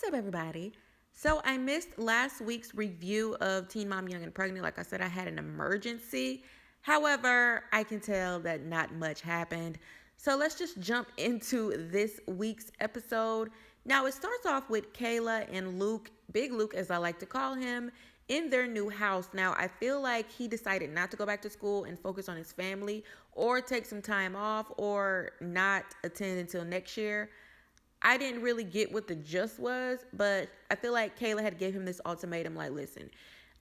What's up, everybody? So I missed last week's review of Teen Mom Young and Pregnant. Like I said, I had an emergency. However, I can tell that not much happened. So let's just jump into this week's episode. Now, it starts off with Kayla and Luke, Big Luke as I like to call him, in their new house. Now, I feel like he decided not to go back to school and focus on his family or take some time off or not attend until next year. I didn't really get what the just was, but I feel like Kayla had gave him this ultimatum like, listen,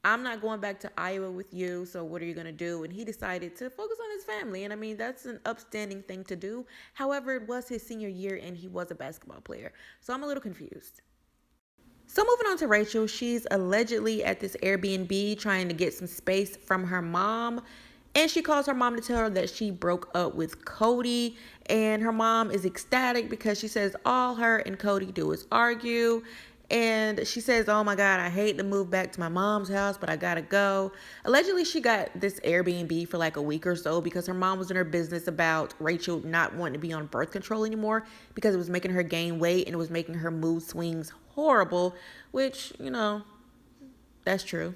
I'm not going back to Iowa with you, so what are you going to do? And he decided to focus on his family. And I mean, that's an upstanding thing to do. However, it was his senior year and he was a basketball player. So I'm a little confused. So moving on to Rachel, she's allegedly at this Airbnb trying to get some space from her mom. And she calls her mom to tell her that she broke up with Cody. And her mom is ecstatic because she says all her and Cody do is argue. And she says, oh my God, I hate to move back to my mom's house, but I gotta go. Allegedly, she got this Airbnb for like a week or so because her mom was in her business about Rachel not wanting to be on birth control anymore because it was making her gain weight and it was making her mood swings horrible, which, that's true.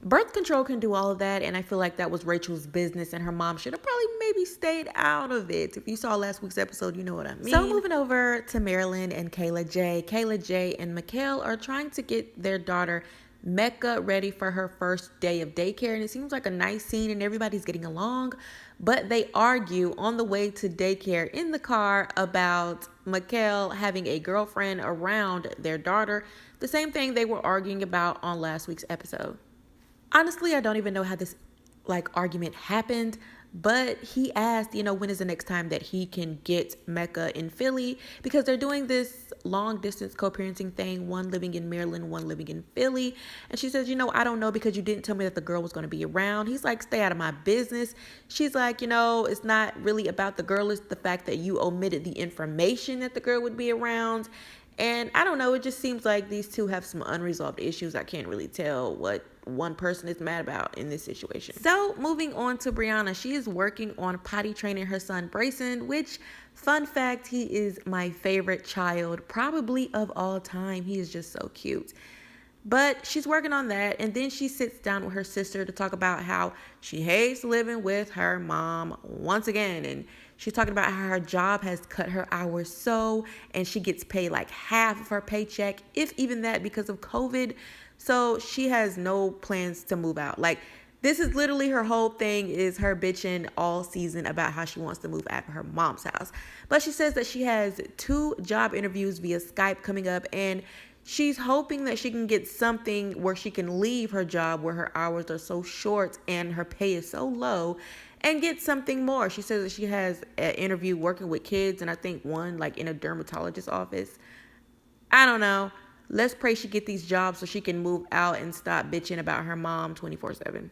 Birth control can do all of that, and I feel like that was Rachel's business, and her mom should have probably maybe stayed out of it. If you saw last week's episode, you know what I mean. So moving over to Marilyn and Kayla J, and Markell are trying to get their daughter Mecca ready for her first day of daycare, and it seems like a nice scene, and everybody's getting along, but they argue on the way to daycare in the car about Markell having a girlfriend around their daughter, the same thing they were arguing about on last week's episode. Honestly, I don't even know how this argument happened, but he asked, when is the next time that he can get Mecca in Philly, because they're doing this long distance co-parenting thing, one living in Maryland, one living in Philly. And she says, I don't know because you didn't tell me that the girl was going to be around. He's like, stay out of my business. She's like, it's not really about the girl. It's the fact that you omitted the information that the girl would be around. And I don't know, it just seems like these two have some unresolved issues. I can't really tell what one person is mad about in this situation. So moving on to Brianna, she is working on potty training her son Brayson, which, fun fact, he is my favorite child probably of all time. He is just so cute. But she's working on that, and then she sits down with her sister to talk about how she hates living with her mom once again. And she's talking about how her job has cut her hours and she gets paid like half of her paycheck, if even that, because of COVID. So she has no plans to move out. This is literally her whole thing, is her bitching all season about how she wants to move out of her mom's house. But she says that she has 2 job interviews via Skype coming up, and she's hoping that she can get something where she can leave her job where her hours are so short and her pay is so low and get something more. She says that she has an interview working with kids, and I think one in a dermatologist's office. I don't know. Let's pray she get these jobs so she can move out and stop bitching about her mom 24/7.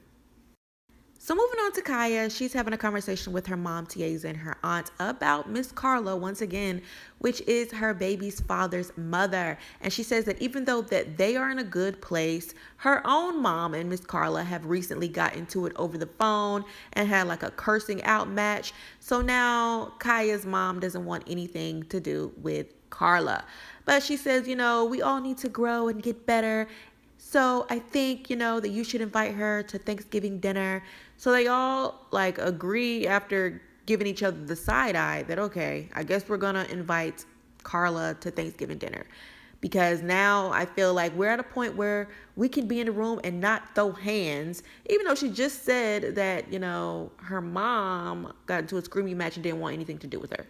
So moving on to Kaya, she's having a conversation with her mom, Tiaza, and her aunt about Miss Carla once again, which is her baby's father's mother. And she says that even though that they are in a good place, her own mom and Miss Carla have recently got into it over the phone and had a cursing out match. So now Kaya's mom doesn't want anything to do with Carla. But she says, we all need to grow and get better. So I think, that you should invite her to Thanksgiving dinner. So they all agree after giving each other the side eye that, okay, I guess we're going to invite Carla to Thanksgiving dinner. Because now I feel like we're at a point where we can be in the room and not throw hands, even though she just said that, her mom got into a screaming match and didn't want anything to do with her.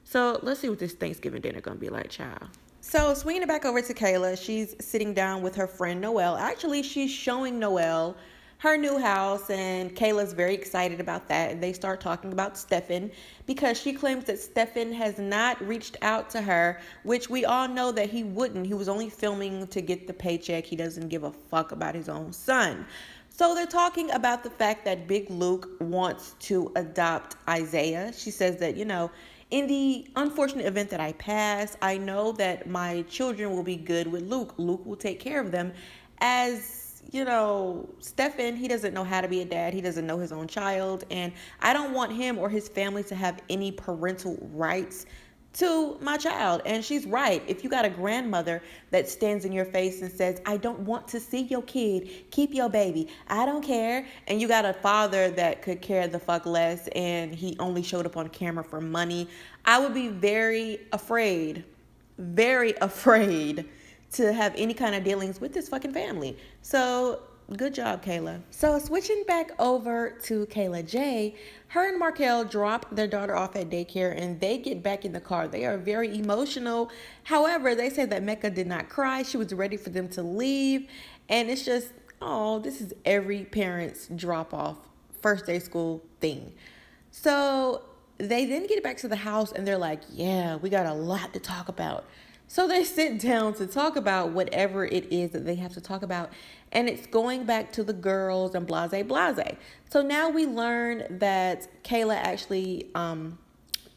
So let's see what this Thanksgiving dinner going to be like, child. So swinging it back over to Kayla, she's sitting down with her friend Noelle. Actually, she's showing Noelle her new house, and Kayla's very excited about that. And they start talking about Stefan because she claims that Stefan has not reached out to her, which we all know that he wouldn't. He was only filming to get the paycheck. He doesn't give a fuck about his own son. So they're talking about the fact that Big Luke wants to adopt Izaiah. She says that, in the unfortunate event that I pass, I know that my children will be good with Luke. Luke will take care of them. As Stefan, he doesn't know how to be a dad. He doesn't know his own child. And I don't want him or his family to have any parental rights to my child. And she's right. If you got a grandmother that stands in your face and says, I don't want to see your kid, keep your baby, I don't care. And you got a father that could care the fuck less and he only showed up on camera for money, I would be very afraid to have any kind of dealings with this fucking family. So good job, Kayla. So switching back over to Kayla J, her and Markell drop their daughter off at daycare and they get back in the car. They are very emotional. However, they say that Mecca did not cry. She was ready for them to leave. And it's just, oh, this is every parent's drop off first day school thing. So they then get back to the house and they're like, yeah, we got a lot to talk about. So they sit down to talk about whatever it is that they have to talk about. And it's going back to the girls and blase. So now we learn that Kayla actually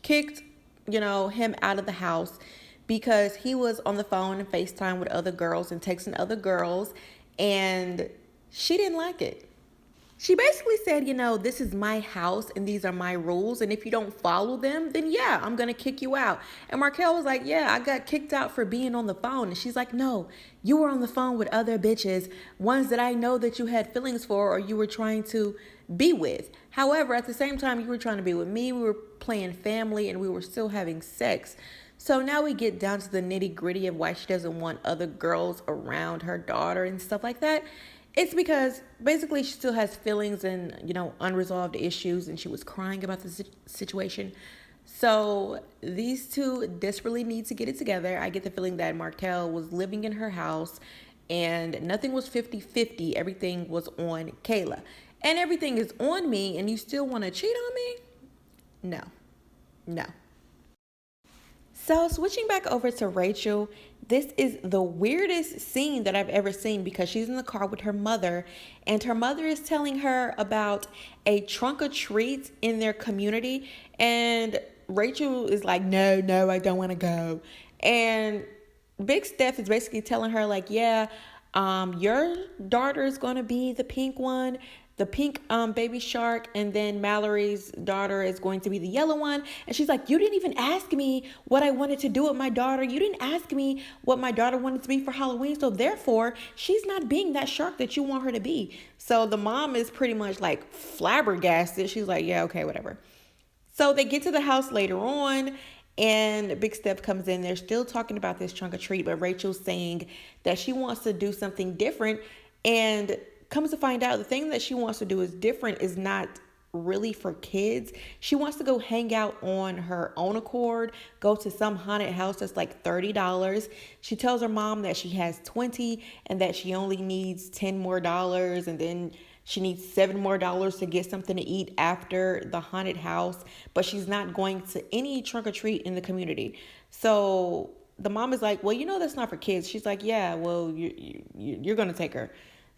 kicked, him out of the house because he was on the phone and FaceTime with other girls and texting other girls. And she didn't like it. She basically said, this is my house and these are my rules. And if you don't follow them, then yeah, I'm going to kick you out. And Markell was like, yeah, I got kicked out for being on the phone. And she's like, no, you were on the phone with other bitches, ones that I know that you had feelings for or you were trying to be with. However, at the same time, you were trying to be with me. We were playing family and we were still having sex. So now we get down to the nitty gritty of why she doesn't want other girls around her daughter and stuff like that. It's basically she still has feelings and, unresolved issues, and she was crying about the situation. So these two desperately need to get it together. I get the feeling that Markell was living in her house and nothing was 50-50. Everything was on Kayla. And everything is on me, and you still want to cheat on me? No. So switching back over to Rachel, this is the weirdest scene that I've ever seen because she's in the car with her mother and her mother is telling her about a trunk or treat in their community. And Rachel is like, no, I don't want to go. And Big Steph is basically telling her like, yeah, your daughter is going to be the pink one, the pink baby shark, and then Mallory's daughter is going to be the yellow one. And she's like, you didn't even ask me what I wanted to do with my daughter. You didn't ask me what my daughter wanted to be for Halloween. So therefore, she's not being that shark that you want her to be. So the mom is pretty much like flabbergasted. She's like, yeah, okay, whatever. So they get to the house later on and Big Steph comes in. They're still talking about this trunk or treat, but Rachel's saying that she wants to do something different. And comes to find out the thing that she wants to do is different, is not really for kids. She wants to go hang out on her own accord, go to some haunted house that's like $30. She tells her mom that she has 20 and that she only needs $10 more, and then she needs $7 more to get something to eat after the haunted house, but she's not going to any trunk or treat in the community. So the mom is like, well, that's not for kids. She's like, yeah, well, you're going to take her.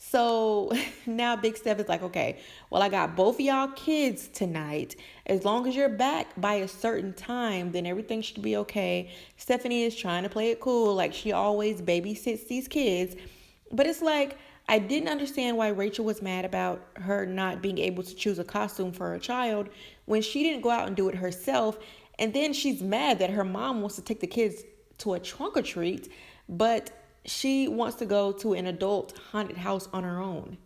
So now Big Steph is like, okay, well, I got both of y'all kids tonight. As long as you're back by a certain time, then everything should be okay. Stephanie is trying to play it cool, like she always babysits these kids. But it's like, I didn't understand why Rachel was mad about her not being able to choose a costume for her child when she didn't go out and do it herself. And then she's mad that her mom wants to take the kids to a trunk or treat, but she wants to go to an adult haunted house on her own.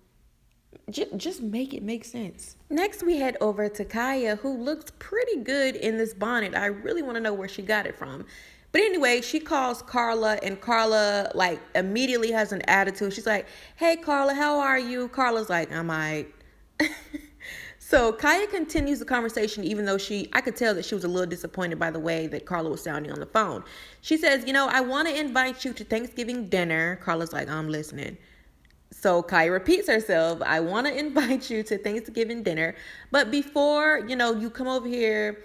Just make it make sense. Next, we head over to Kaya, who looks pretty good in this bonnet. I really want to know where she got it from. But anyway, she calls Carla, and Carla like immediately has an attitude. She's like, hey, Carla, how are you? Carla's like, I'm all right. So Kaya continues the conversation, even though I could tell that she was a little disappointed by the way that Carla was sounding on the phone. She says, I want to invite you to Thanksgiving dinner. Carla's like, I'm listening. So Kaya repeats herself, I want to invite you to Thanksgiving dinner. But before, you come over here,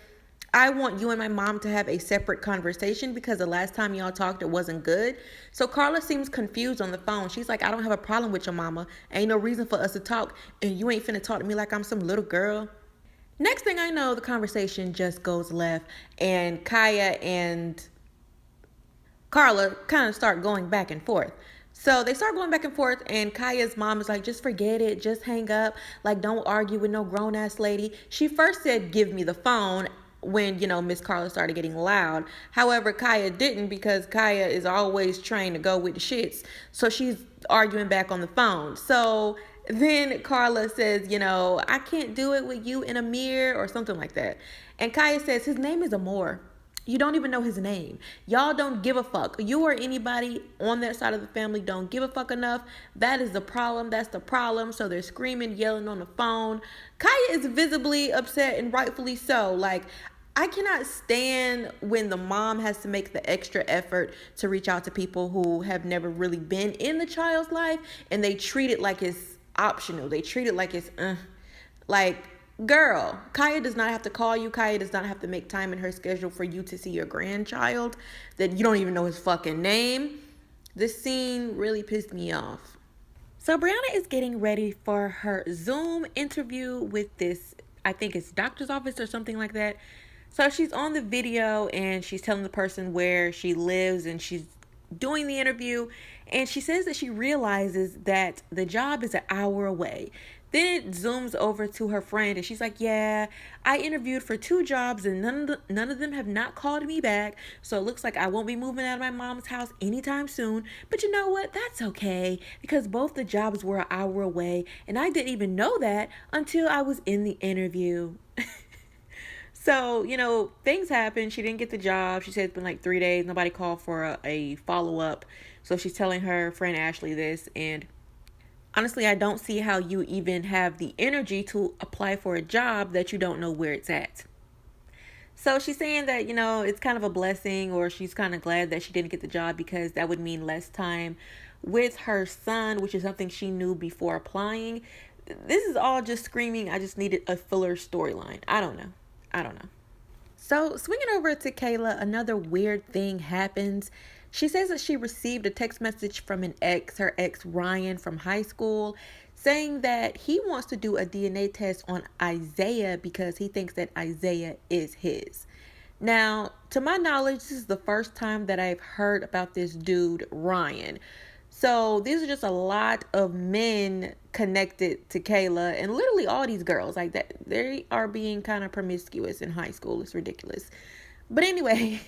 I want you and my mom to have a separate conversation because the last time y'all talked, it wasn't good. So Carla seems confused on the phone. She's like, I don't have a problem with your mama. Ain't no reason for us to talk. And you ain't finna talk to me like I'm some little girl. Next thing I know, the conversation just goes left. And Kaya and Carla kind of start going back and forth. So they start going back and forth, and Kaya's mom is like, just forget it. Just hang up. Like, don't argue with no grown-ass lady. She first said, give me the phone. when, Miss Carla started getting loud. However, Kaya didn't, because Kaya is always trained to go with the shits. So she's arguing back on the phone. So then Carla says, I can't do it with you in a mirror, or something like that. And Kaya says, his name is Amor. You don't even know his name. Y'all don't give a fuck. You or anybody on that side of the family don't give a fuck enough. That is the problem. That's the problem. So they're screaming, yelling on the phone. Kaya is visibly upset, and rightfully so. Like, I cannot stand when the mom has to make the extra effort to reach out to people who have never really been in the child's life, and they treat it like it's optional. They treat it like it's like, girl, Kaya does not have to call you. Kaya does not have to make time in her schedule for you to see your grandchild that you don't even know his fucking name. This scene really pissed me off. So Brianna is getting ready for her Zoom interview with this, I think it's doctor's office or something like that. So she's on the video and she's telling the person where she lives, and she's doing the interview, and she says that she realizes that the job is an hour away. Then it zooms over to her friend, and she's like, yeah, I interviewed for 2 jobs, and none of them have not called me back. So it looks like I won't be moving out of my mom's house anytime soon. But you know what? That's okay, because both the jobs were an hour away, and I didn't even know that until I was in the interview. So, things happen. She didn't get the job. She said it's been like 3 days. Nobody called for a follow-up. So she's telling her friend Ashley this. And honestly, I don't see how you even have the energy to apply for a job that you don't know where it's at. So she's saying that, it's kind of a blessing, or she's kind of glad that she didn't get the job, because that would mean less time with her son, which is something she knew before applying. This is all just screaming, I just needed a fuller storyline. I don't know. So swinging over to Kayla, another weird thing happens. She says that she received a text message from her ex Ryan from high school, saying that he wants to do a DNA test on Izaiah because he thinks that Izaiah is his. Now, to my knowledge, this is the first time that I've heard about this dude, Ryan. So these are just a lot of men connected to Kayla, and literally all these girls like that. They are being kind of promiscuous in high school. It's ridiculous. But anyway,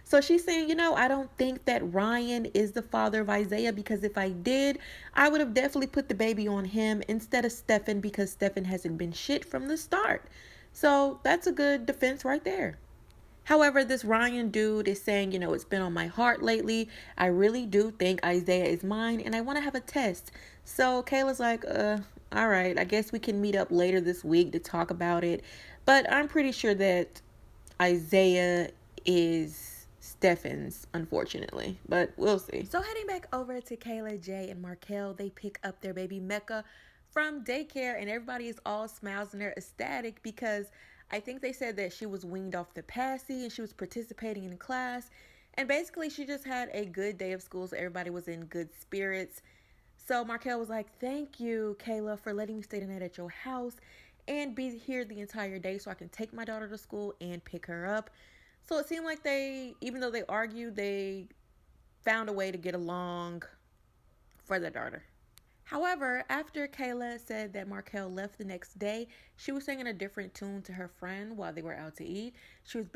so she's saying, I don't think that Ryan is the father of Izaiah, because if I did, I would have definitely put the baby on him instead of Stefan, because Stefan hasn't been shit from the start. So that's a good defense right there. However, this Ryan dude is saying, it's been on my heart lately. I really do think Izaiah is mine, and I want to have a test. So Kayla's like, all right, I guess we can meet up later this week to talk about it. But I'm pretty sure that Izaiah is Stefan's, unfortunately. But we'll see. So heading back over to Kayla, Jay, and Markell, they pick up their baby Mecca from daycare, and everybody is all smiles and they're ecstatic, because I think they said that she was weaned off the passy and she was participating in class. And basically, she just had a good day of school, so everybody was in good spirits. So Markell was like, thank you, Kayla, for letting me stay the night at your house and be here the entire day so I can take my daughter to school and pick her up. So it seemed like even though they argued, they found a way to get along for their daughter. However, after Kayla said that Markell left the next day, she was singing a different tune to her friend while they were out to eat. She was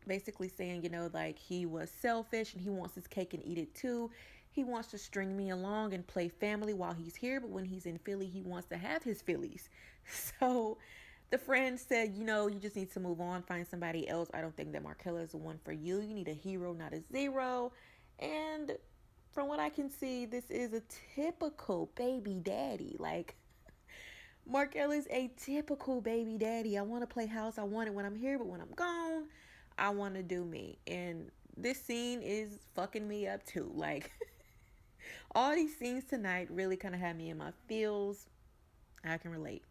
basically saying, like he was selfish and he wants his cake and eat it too. He wants to string me along and play family while he's here, but when he's in Philly, he wants to have his Phillies. So the friend said, you just need to move on, find somebody else. I don't think that Markell is the one for you. You need a hero, not a zero. And from what I can see, this is a typical baby daddy. Like, Markell is a typical baby daddy. I want to play house. I want it when I'm here, but when I'm gone, I want to do me. And this scene is fucking me up too. Like, all these scenes tonight really kind of had me in my feels. I can relate.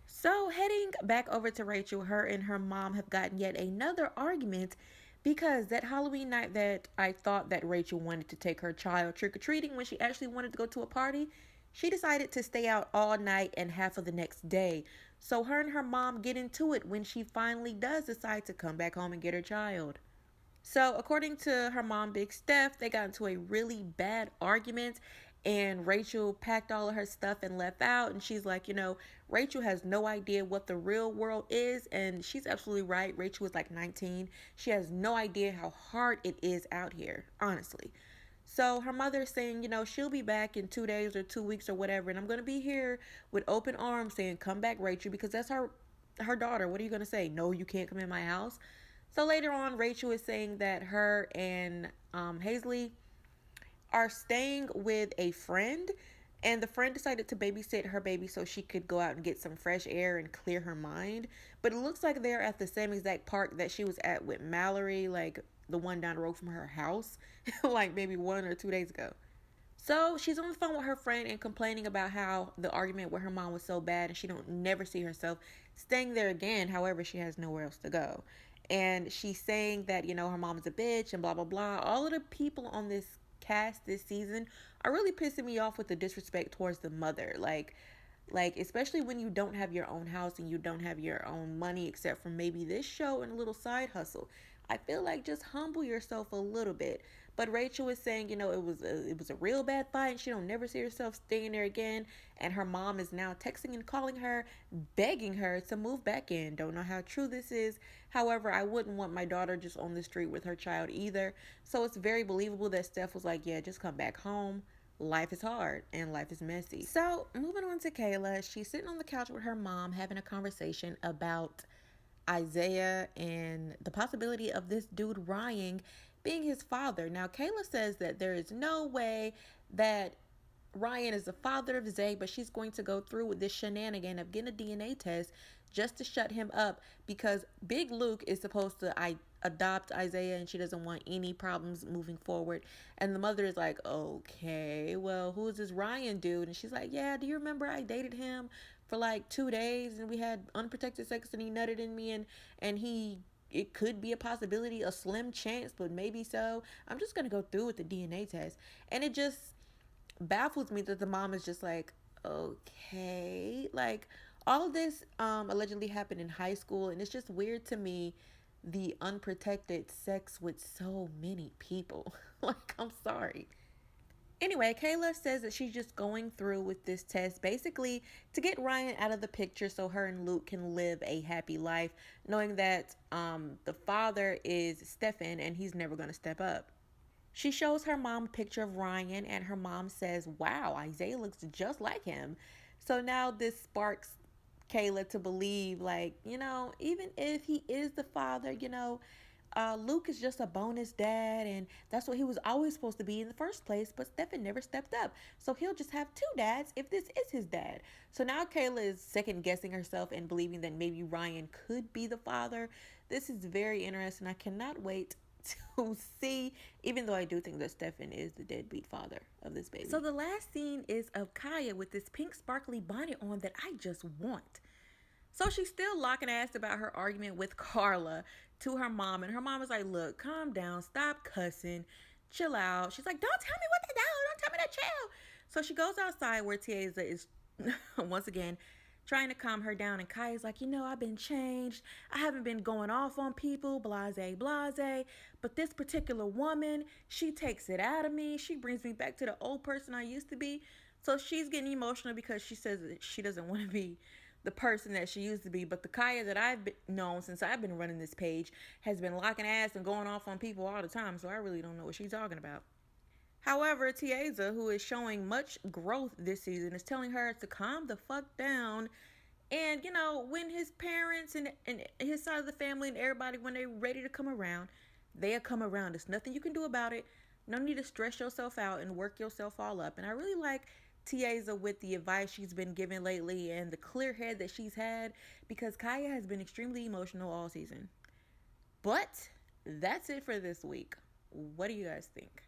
So heading back over to Rachel, her and her mom have gotten yet another argument, because that Halloween night that I thought that Rachel wanted to take her child trick-or-treating when she actually wanted to go to a party, she decided to stay out all night and half of the next day. So her and her mom get into it when she finally does decide to come back home and get her child. So according to her mom, Big Steph, they got into a really bad argument, And Rachel packed all of her stuff and left out. And she's like, Rachel has no idea what the real world is. And she's absolutely right. Rachel was like 19. She has no idea how hard it is out here, honestly. So her mother is saying, she'll be back in 2 days or 2 weeks or whatever. And I'm going to be here with open arms saying, come back, Rachel, because that's her daughter. What are you going to say? No, you can't come in my house. So later on, Rachel is saying that her and Hazley are staying with a friend, and the friend decided to babysit her baby so she could go out and get some fresh air and clear her mind. But it looks like they're at the same exact park that she was at with Mallory, like the one down the road from her house, like maybe 1 or 2 days ago. So she's on the phone with her friend and complaining about how the argument with her mom was so bad and she don't never see herself staying there again. However, she has nowhere else to go. And she's saying that, her mom is a bitch and blah, blah, blah. All of the people on this cast this season are really pissing me off with the disrespect towards the mother. Like especially when you don't have your own house and you don't have your own money except for maybe this show and a little side hustle. I feel like just humble yourself a little bit. But Rachel is saying, it was a real bad fight and she don't never see herself staying there again. And her mom is now texting and calling her, begging her to move back in. Don't know how true this is. However, I wouldn't want my daughter just on the street with her child either. So it's very believable that Steph was like, yeah, just come back home. Life is hard and life is messy. So moving on to Kayla, she's sitting on the couch with her mom having a conversation about Izaiah and the possibility of this dude Ryan being his father. Now, Kayla says that there is no way that Ryan is the father of Zay, but she's going to go through with this shenanigan of getting a DNA test just to shut him up because Big Luke is supposed to adopt Izaiah and she doesn't want any problems moving forward. And the mother is like, okay, well, who is this Ryan dude? And she's like, yeah, do you remember I dated him for like 2 days and we had unprotected sex and he nutted in me and it could be a possibility, a slim chance, but maybe so. I'm just going to go through with the DNA test. And it just baffles me that the mom is just like, okay. Like, all of this allegedly happened in high school, and it's just weird to me the unprotected sex with so many people. Like, I'm sorry. Anyway, Kayla says that she's just going through with this test basically to get Ryan out of the picture so her and Luke can live a happy life, knowing that the father is Stefan and he's never going to step up. She shows her mom a picture of Ryan, and her mom says, wow, Isaiah looks just like him. So now this sparks Kayla to believe, like, even if he is the father, Luke is just a bonus dad, and that's what he was always supposed to be in the first place, but Stefan never stepped up. So he'll just have two dads if this is his dad. So now Kayla is second guessing herself and believing that maybe Ryan could be the father. This is very interesting. I cannot wait to see, even though I do think that Stefan is the deadbeat father of this baby. So the last scene is of Kaya with this pink sparkly bonnet on that I just want. So she's still locking ass about her argument with Carla to her mom, and her mom is like, look, calm down, stop cussing, chill out. She's like, don't tell me what to do, don't tell me to chill. So she goes outside where Tiaza is once again trying to calm her down, and Kaya's like, I've been changed. I haven't been going off on people, blase, blase. But this particular woman, she takes it out of me. She brings me back to the old person I used to be. So she's getting emotional because she says that she doesn't want to be the person that she used to be. But the Kaya that I've known since I've been running this page has been locking ass and going off on people all the time. So I really don't know what she's talking about. However, Tiaza, who is showing much growth this season, is telling her to calm the fuck down. And, when his parents and his side of the family and everybody, when they're ready to come around, they'll come around. There's nothing you can do about it. No need to stress yourself out and work yourself all up. And I really like Tiaza with the advice she's been given lately and the clear head that she's had, because Kaya has been extremely emotional all season. But that's it for this week. What do you guys think?